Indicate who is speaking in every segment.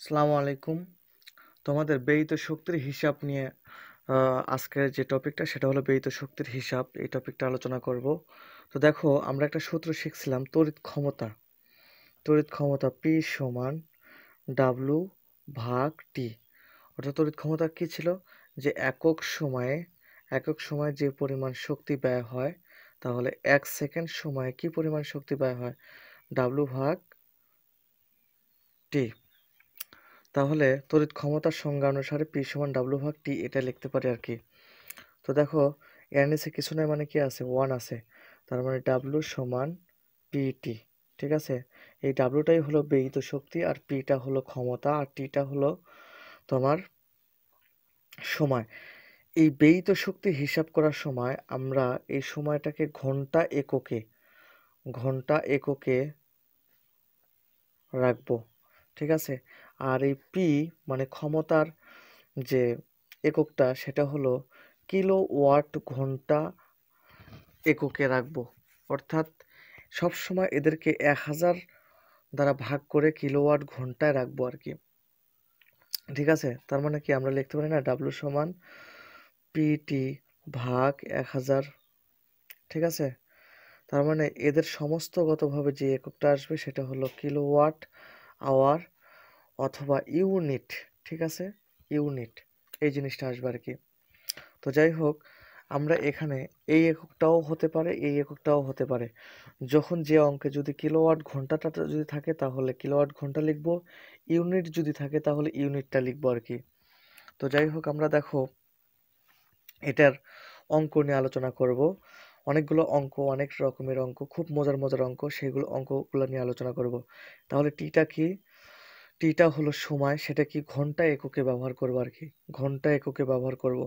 Speaker 1: আসসালামু আলাইকুম। তোমাদের ব্যয়িত শক্তির হিসাব নিয়ে আজকের যে টপিকটা সেটা হলো ব্যয়িত শক্তির হিসাব। এই টপিকটা আলোচনা করব। তো দেখো, আমরা একটা সূত্র শিখছিলাম তড়িৎ ক্ষমতা। তড়িৎ ক্ষমতা P সমান W ভাগ T। অর্থাৎ তড়িৎ ক্ষমতা কি ছিল? যে একক সময়ে যে পরিমাণ শক্তি ব্যয় হয়, তাহলে 1 সেকেন্ড সময়ে কি পরিমাণ শক্তি ব্যয় হয়? W ভাগ T। তাহলে তড়িৎ ক্ষমতার সংজ্ঞা অনুসারে P সমান W ভাগ T এটা লিখতে পারি আর কি। তো দেখো, এর নিচে কিছু নাই মানে কি আছে? 1 আছে। তার মানে W সমান PT। ঠিক আছে? এই ডাব্লুটাই হলো ব্যয়িত শক্তি, আর পিটা হলো ক্ষমতা, আর টিটা হলো তোমার সময়। এই ব্যয়িত শক্তি হিসাব করার সময় আমরা এই সময়টাকে ঘন্টা এককে রাখবো। ঠিক আছে? আর এই পি মানে ক্ষমতার যে এককটা সেটা হলো কিলোওয়াট ঘন্টা এককে রাখবো। অর্থাৎ সবসময় এদেরকে 1000 দ্বারা ভাগ করে কিলোওয়াট ঘন্টায় রাখবো আর কি। ঠিক আছে? তার মানে কি আমরা লিখতে পারি না ডাব্লু সমান পিটি ভাগ 1000। ঠিক আছে? তার মানে এদের সমস্তগতভাবে যে এককটা আসবে সেটা হলো কিলোওয়াট আওয়ার অথবা ইউনিট। ঠিক আছে? ইউনিট, এই জিনিসটা আসবে আর কি। তো যাই হোক, আমরা এখানে এই এককটাও হতে পারে, এই এককটাও হতে পারে। যখন যে অঙ্কে যদি কিলোওয়াট ঘন্টাটা যদি থাকে তাহলে কিলোওয়াট ঘন্টা লিখব, ইউনিট যদি থাকে তাহলে ইউনিটটা লিখবো আর কি। তো যাই হোক, আমরা দেখো এটার অঙ্ক নিয়ে আলোচনা করব। অনেকগুলো অঙ্ক, অনেক রকমের অঙ্ক, খুব মজার মজার অঙ্ক, সেগুলো অঙ্কগুলো নিয়ে আলোচনা করব। তাহলে টিটা কি? টিটা হলো সময়, সেটা কি ঘন্টা এককে ব্যবহার করব আর কি, ঘন্টা এককে ব্যবহার করব।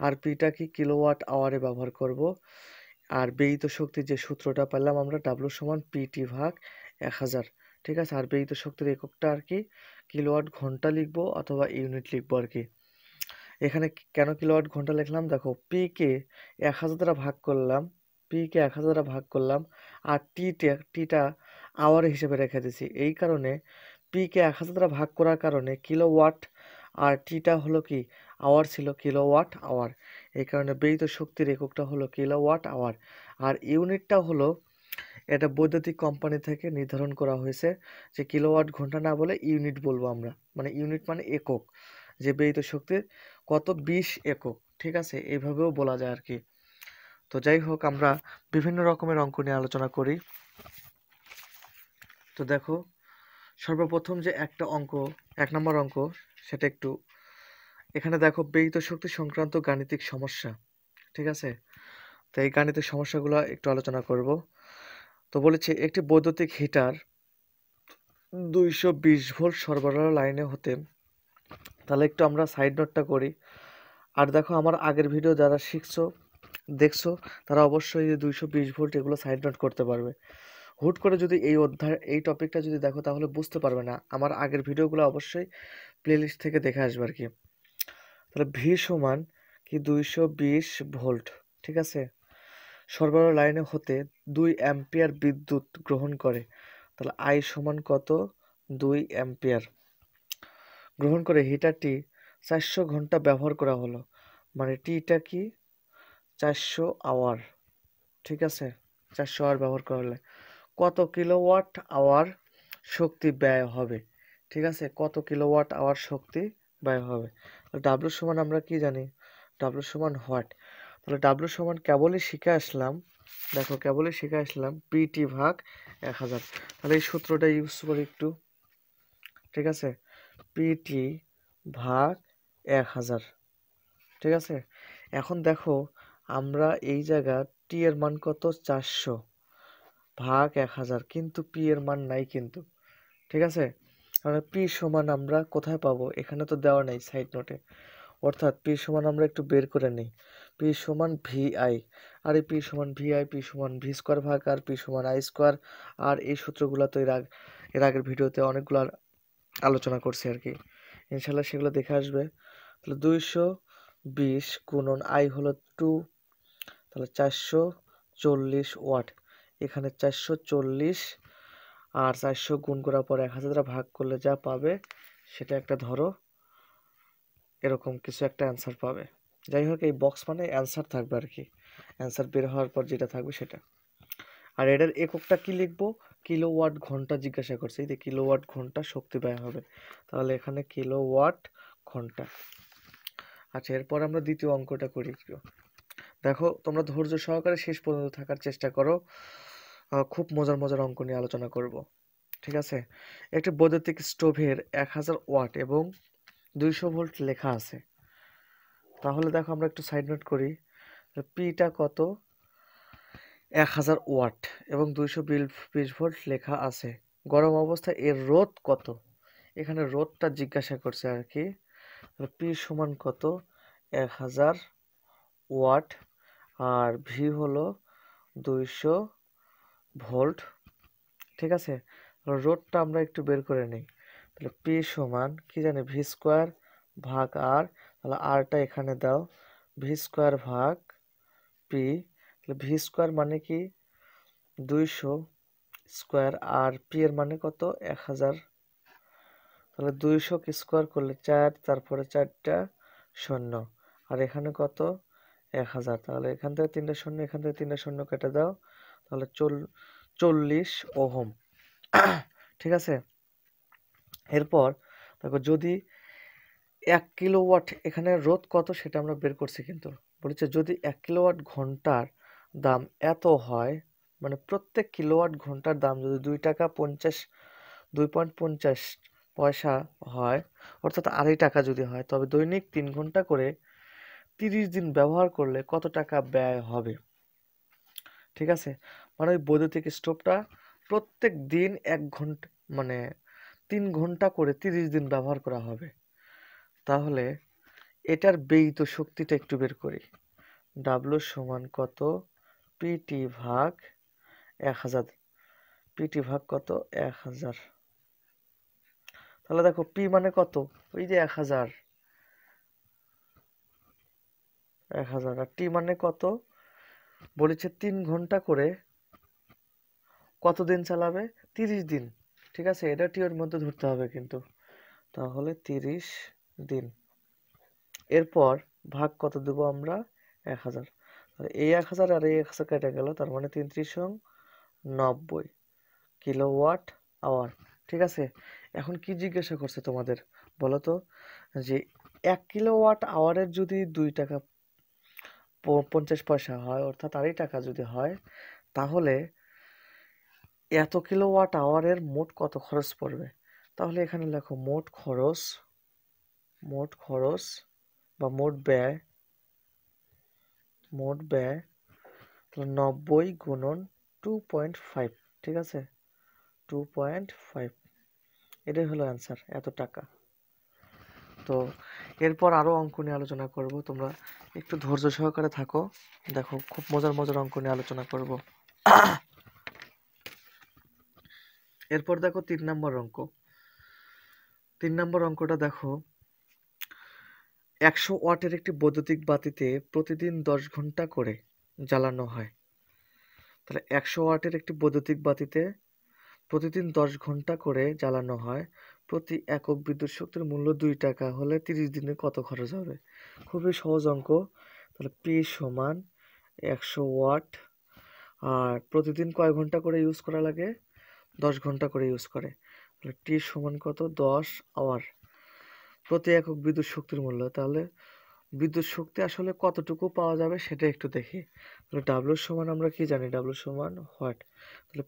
Speaker 1: আর পিটা কি? কিলোওয়াট আওয়ারে ব্যবহার করব। আর ব্যয়িত শক্তির যে সূত্রটা পেলাম আমরা, ডাব্লু সমান পিটি ভাগ 1000। ঠিক আছে? আর ব্যয়িত শক্তির এককটা আর কি কিলোওয়াট ঘন্টা লিখবো অথবা ইউনিট লিখবো আর কি। এখানে কেন কিলোওয়াট ঘন্টা লিখলাম? দেখো, পি কে 1000 দ্বারা ভাগ করলাম, আর টিটা আওয়ার হিসেবে রেখে দিছি। এই কারণে পি কে 1000 দ্বারা ভাগ করার কারণে কিলোওয়াট, আর টিটা হলো কি আওয়ার ছিল, কিলোওয়াট আওয়ার। এই কারণে ব্যয়িত শক্তির এককটা হলো কিলোওয়াট আওয়ার। আর ইউনিটটা হলো, এটা বৈদ্যুতিক কোম্পানি থেকে নির্ধারণ করা হয়েছে যে কিলোওয়াট ঘন্টা না বলে ইউনিট বলবো আমরা। মানে ইউনিট মানে একক, যে ব্যয়িত শক্তির কত 20 একক। ঠিক আছে? এইভাবেও বলা যায় আর কি। তো যাই হোক, আমরা বিভিন্ন রকমের অঙ্ক নিয়ে আলোচনা করি। তো দেখো, সর্বপ্রথম যে একটা অঙ্ক, 1 নম্বর অঙ্ক, সেটা একটু এখানে দেখো, ব্যয়িত শক্তি সংক্রান্ত গাণিতিক সমস্যা। ঠিক আছে? তো এই গাণিতিক সমস্যাগুলো একটু আলোচনা করব। তো বলেছি একটি বৈদ্যুতিক হিটার 220 ভোল্ট সরবরাহ লাইনে হতে, তাহলে একটু আমরা সাইড নোটটা করি। আর দেখো, আমার আগের ভিডিও যারা দেখছো, তারা অবশ্যই যে 220 ভোল্ট এগুলো সাইড নোট করতে পারবে। হুট করে যদি এই টপিকটা যদি দেখো তাহলে বুঝতে পারবে না। আমার আগের ভিডিওগুলো অবশ্যই প্লেলিস্ট থেকে দেখে আসবে আর কি। তাহলে ভি সমান কি 220 ভোল্ট। ঠিক আছে? সরবরাহ লাইনে হতে 2 অ্যাম্পিয়ার বিদ্যুৎ গ্রহণ করে। তাহলে আই সমান কত? 2 অ্যাম্পিয়ার গ্রহণ করে হিটারটি 400 ঘন্টা ব্যবহার করা হলো। মানে টিটা কি? 400 আওয়ার। ঠিক আছে? 400 আওয়ার ব্যবহার করা হলে কত কিলোওয়াট আওয়ার শক্তি ব্যয় হবে? ঠিক আছে? কত কিলোওয়াট আওয়ার শক্তি ব্যয় হবে? ডাব্লু সমান আমরা কি জানি? ডাব্লু সমান হোয়াট। তাহলে ডাব্লু সমান কেবলই শিখে আসলাম, দেখো কেবলই শিখে আসলাম পিটি ভাগ 1000। তাহলে এই সূত্রটা ইউজ করি একটু। ঠিক আছে? পিটি ভাগ 1000। ঠিক আছে? এখন দেখো, আমরা এই জায়গা টি এর মান কত? 400 ভাগ 1000, কিন্তু পি এর মান নাই কিন্তু। ঠিক আছে? তাহলে পি সমান আমরা কোথায় পাবো? এখানে তো দেওয়া নেই সাইড নোটে। অর্থাৎ পি সমান আমরা একটু বের করে নিই। পি সমান ভিআই। আর এই পি সমান ভিআই, পি সমান ভি স্কোয়ার ভাগ আর পি সমান আই স্কোয়ার। আর এই সূত্রগুলো তো এর আগের ভিডিওতে অনেকগুলো আলোচনা করছি আর কি। ইনশাল্লাহ সেগুলো দেখে আসবে। তাহলে 220 গুণন আই হলো 2, তাহলে 440 ওয়াট। এখানে 440 আর 400 গুণ করার পর 1000 দ্বারা ভাগ করলে যা পাবে সেটা একটা ধরো, এরকম কিছু একটা অ্যান্সার পাবে। যাই হোক, এই বক্স মানে অ্যান্সার থাকবে আর কি, অ্যান্সার বের হওয়ার পর যেটা থাকবে সেটা। আর এটার এককটা কি লিখবো, কিলোওয়াট ঘন্টা জিজ্ঞাসা করছে, এই যে কিলোওয়াট ঘন্টা শক্তি ব্যয় হবে, তাহলে এখানে কিলোওয়াট ঘন্টা। আচ্ছা, এরপর আমরা দ্বিতীয় অঙ্কটা করি একটু। দেখো, তোমরা ধৈর্য সহকারে শেষ পর্যন্ত থাকার চেষ্টা করো, খুব মজার মজার অঙ্ক নিয়ে আলোচনা করব, ঠিক আছে। একটি বৈদ্যুতিক স্টোভের 1000 ওয়াট এবং 200 ভোল্ট লেখা আছে। তাহলে দেখো, আমরা একটু সাইড নোট করি। পিটা কত, 1000 ওয়াট এবং 220 ভোল্ট লেখা আছে। গরম অবস্থায় এর রোধ কত, এখানে রোধটা জিজ্ঞাসা করছে আর কি। পি সমান কত, 1000 ওয়াট, আর ভি হলো 200 ভোল্ট, ঠিক আছে। রোধটা আমরা একটু বের করে নিই। তাহলে পি সমান কি জানি, ভি স্কোয়ার ভাগ আর, তাহলে আরটা এখানে দাও, ভি স্কোয়ার ভাগ পি। তাহলে ভি স্কোয়ার মানে কি 200 স্কোয়ার, আর পি এর মানে কত 1000। তাহলে 200 কে স্কোয়ার করলে 4, তারপরে 4টা শূন্য, আর এখানে কত 1000। তাহলে এখান থেকে 3টা শূন্য, এখান থেকে 3টা শূন্য কেটে দাও, তাহলে 40 ওহম, ঠিক আছে। এরপর দেখো, যদি 1 কিলোওয়াট, এখানে রোধ কত সেটা আমরা বের করছি, কিন্তু বলেছে যদি 1 কিলোওয়াট ঘন্টার দাম এত হয়, মানে প্রত্যেক কিলোওয়াট ঘন্টার দাম যদি 2.50 পয়সা হয়, অর্থাৎ 2.5 টাকা যদি হয়, তবে দৈনিক 3 ঘন্টা করে 30 দিন ব্যবহার করলে কত টাকা ব্যয় হবে, ঠিক আছে। মানে ওই বৈদ্যুতিক স্টোভটা প্রত্যেক দিন 1 ঘন্টা, মানে 3 ঘন্টা করে 30 দিন ব্যবহার করা হবে। তাহলে এটার ব্যয়িত শক্তিটা একটু বের করি। ডাব্লু সমান কত, পিটি ভাগ 1000, পিটি ভাগ কত 1000। তাহলে দেখো, পি মানে কত, ওই যে 1000, আর টি মানে কত, বলেছে 3 ঘন্টা করে কতদিন চালাবে, 30 দিন, ঠিক আছে। এটা টি এর মধ্যে ধরতে হবে কিন্তু, তাহলে 30 দিন। এরপর ভাগ কত দেব আমরা, 1000। এই 1000 আর এই 1000 কেটে গেল, তার মানে 390 কিলোওয়াট আওয়ার, ঠিক আছে। এখন কি জিজ্ঞাসা করছে তোমাদের বলো তো, যে 1 কিলোওয়াট আওয়ারের যদি 2 টাকা 50 পয়সা হয়, অর্থাৎ 2.5 টাকা যদি হয়, তাহলে এত কিলোওয়াট আওয়ারের মোট কত খরচ পড়বে। তাহলে এখানে লেখো মোট খরচ বা মোট ব্যয়, 90 গুণন 2.5, ঠিক আছে, 2.5, এটাই হলো অ্যান্সার, এত টাকা। তো এরপর আরো অঙ্ক নিয়ে আলোচনা করব, তোমরা একটু ধৈর্য সহকারে থাকো। দেখো, খুব মজার মজার অঙ্ক নিয়ে আলোচনা করব। এরপর দেখো 3 নম্বর অঙ্ক। 3 নম্বর অঙ্কটা দেখো, 100 ওয়াটের একটি বৈদ্যুতিক বাতিতে প্রতিদিন 10 ঘন্টা করে জ্বালানো হয়। তাহলে 100 ওয়াটের একটি বৈদ্যুতিক বাতিতে প্রতিদিন 10 ঘন্টা করে জ্বালানো হয়, প্রতি একক বিদ্যুৎ শক্তির মূল্য 2 টাকা হলে 30 দিনে কত খরচ হবে। খুবই সহজ অঙ্ক। তাহলে পি সমান 100 ওয়াট, আর প্রতিদিন কয় ঘন্টা করে ইউজ করা লাগে, 10 ঘন্টা করে ইউজ করে। তাহলে টি সমান কত, 10 আওয়ার, প্রতি একক বিদ্যুৎ শক্তির মূল্য। তাহলে বিদ্যুৎ শক্তি আসলে কতটুকু পাওয়া যাবে সেটা একটু দেখি। তাহলে ডাব্লু সমান আমরা কি জানি, ডাব্লু সমান হোয়াট। তাহলে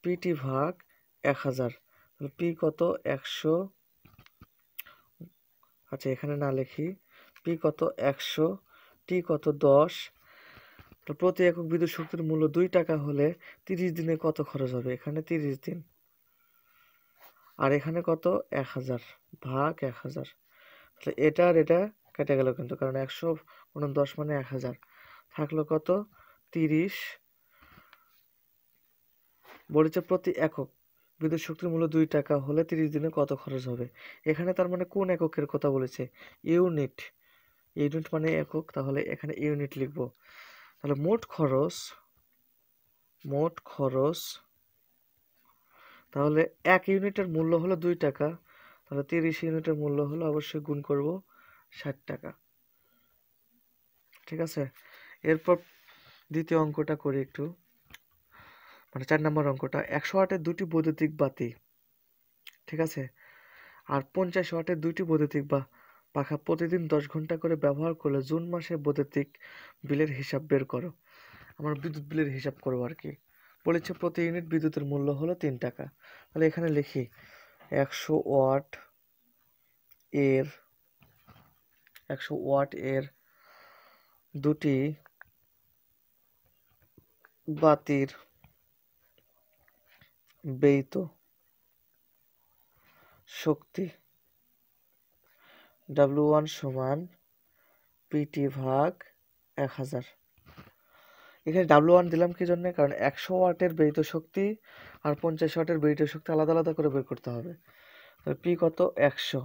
Speaker 1: পিটি ভাগ 1000, তাহলে পি কত 100, আচ্ছা এখানে না লিখি, পি কত 100, টি কত 10, তো প্রতি একক বিদ্যুৎ শক্তির মূল্য 2 টাকা হলে 30 দিনে কত খরচ হবে, এখানে 30 দিন, আর এখানে কত 1000 ভাগ 1000। তাহলে এটা আর এটা কেটে গেল কিন্তু, কারণ 100 গুণন 10 মানে 1000, থাকলো কত 30। বলেছে প্রতি একক বিদ্যুৎ শক্তির মূল্য 2 টাকা হলে 30 দিনে কত খরচ হবে। এখানে তার মানে কোন এককের কথা বলেছে, ইউনিট মানে একক, তাহলে এখানে ইউনিট লিখবো। তাহলে মোট খরচ তাহলে 1 ইউনিটের মূল্য হলো 2 টাকা, তাহলে 30 ইউনিটের মূল্য হলো অবশ্যই গুণ করব 60 টাকা। ঠিক আছে, এরপর দ্বিতীয় অঙ্কটা করি একটু, মানে 4 নম্বর অঙ্কটা। 100 ওয়াটের দুটি বৈদ্যুতিক বাতি, ঠিক আছে, আর 50 ওয়াটের দুইটি বৈদ্যুতিক পাখা প্রতিদিন 10 ঘন্টা করে ব্যবহার করলে জুন মাসে বৈদ্যুতিক বিলের হিসাব বের করো। আমরা বিদ্যুৎ বিলের হিসাব করবো আর কি। বলেছে প্রতি ইউনিট বিদ্যুতের মূল্য হলো 3 টাকা। তাহলে এখানে লিখি 100 ওয়াট এর 100 ওয়াট এর দুটি বাতির ব্যয়িত শক্তি W1 সমান পিটি ভাগ 1000। এখানে W1 দিলাম কি জন্য? কারণ 100 ওয়াটের ব্যয়িত শক্তি আর 50 ওয়াটের ব্যয়িত শক্তি আলাদা আলাদা করে বের করতে হবে। তাহলে পি কত? 100।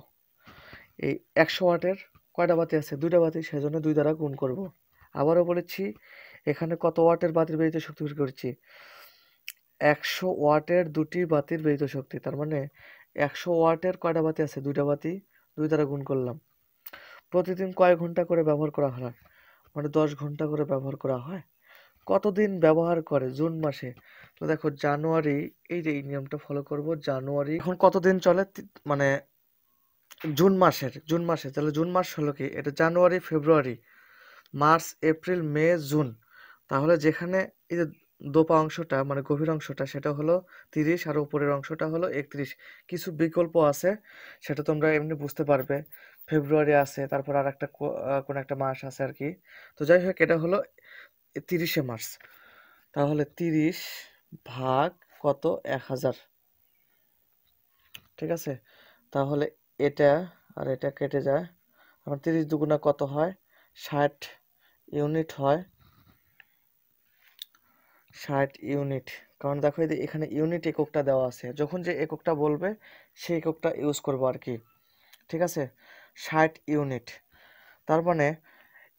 Speaker 1: এই 100 ওয়াটের কয়টা বাতি আছে? 2টা বাতি, সেজন্য 2 দ্বারা গুণ করব। আবারও বলেছি এখানে কত ওয়াটের বাতির ব্যয়িত শক্তি বের করেছি? 100 ওয়াটের দুটি বাতির ব্যয়িত শক্তি, তার মানে 100 ওয়াটের কয়টা বাতি আছে? 2টা বাতি, 2 দ্বারা গুণ করলাম। প্রতিদিন কয় ঘন্টা করে ব্যবহার করা হয়? মানে 10 ঘন্টা করে ব্যবহার করা হয়। কতদিন ব্যবহার করে? জুন মাসে। তো দেখো জানুয়ারি, এই যে এই নিয়মটা ফলো করব, জানুয়ারি এখন কতদিন চলে? মানে জুন মাসে, তাহলে জুন মাস হলো কি? এটা জানুয়ারি, ফেব্রুয়ারি, মার্চ, এপ্রিল, মে, জুন। তাহলে যেখানে এই যে দোপা অংশটা মানে গভীর অংশটা সেটা হলো 30 আর উপরের অংশটা হলো 31। কিছু বিকল্প আছে, সেটা তোমরা এমনি বুঝতে পারবে। ফেব্রুয়ারি আছে, তারপর আর একটা কোন একটা মাস আছে আর কি। তো যাই হোক, এটা হলো 30শে মার্চ। তাহলে 30 ভাগ কত? 1000। ঠিক আছে, তাহলে এটা আর এটা কেটে যায়। আমার 30 দুগুণা কত হয়? 60 ইউনিট হয়। 60 ইউনিট, কারণ দেখো এই যে এখানে ইউনিট এককটা দেওয়া আছে, যখন যে এককটা বলবে সেই এককটা ইউজ করবো আর কি। ঠিক আছে, 60 ইউনিট। তার মানে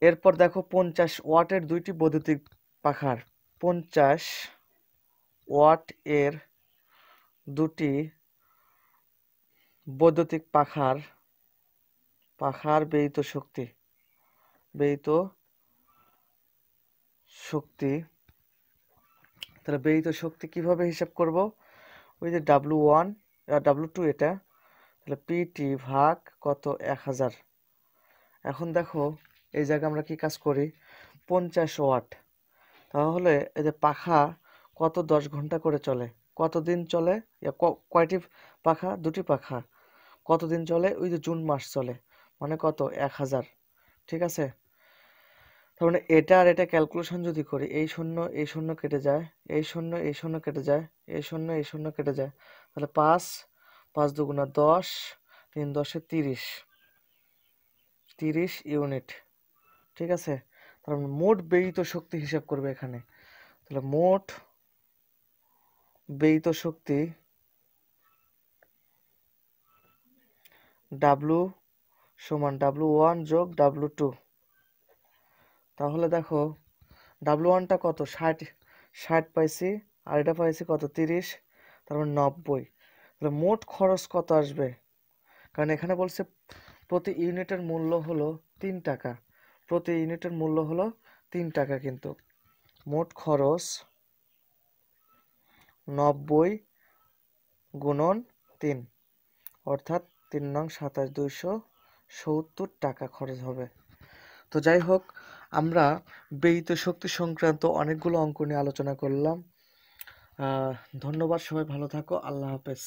Speaker 1: এরপর দেখো 50 ওয়াটের দুইটি বৈদ্যুতিক পাখার, 50 ওয়াট এর দুটি বৈদ্যুতিক পাখার ব্যয়িত শক্তি তাহলে ব্যয়িত শক্তি কিভাবে হিসাব করব? ওই যে W1 W2 এটা, তাহলে পিটি ভাগ কত? 1000। এখন দেখো এই জায়গায় আমরা কি কাজ করি? 50 ওয়াট, তাহলে এই যে পাখা কত 10 ঘন্টা করে চলে? কতদিন চলে? কয়টি পাখা? 2টি পাখা। কতদিন চলে? ওই যে জুন মাস চলে, মানে কত? 1000। ঠিক আছে, তার মানে এটা আর এটা ক্যালকুলেশন যদি করি, এই শূন্য কেটে যায়, এই শূন্য কেটে যায়, এই শূন্য কেটে যায়, তাহলে 5 5 দুগুণা 10, 3 10 30 ইউনিট। ঠিক আছে, তার মানে মোট ব্যয়িত শক্তি হিসাব করবে এখানে। তাহলে মোট ব্যয়িত শক্তি W সমান W1 যোগ W2। তাহলে দেখো W1টা কত? 60 পাইছি, আর এটা পাইছি কত? 30, তার মানে 90। তাহলে মোট খরচ কত আসবে? কারণ এখানে বলছে প্রতি ইউনিটের মূল্য হলো 3 টাকা, প্রতি ইউনিটের মূল্য হলো 3 টাকা, কিন্তু মোট খরচ 90 গুণন 3, অর্থাৎ 3 নং 27, 270 টাকা খরচ হবে। তো যাই হোক, আমরা ব্যয়িত শক্তি সংক্রান্ত অনেকগুলো অঙ্ক নিয়ে আলোচনা করলাম। ধন্যবাদ, সবাই ভালো থাকো, আল্লাহ হাফেজ।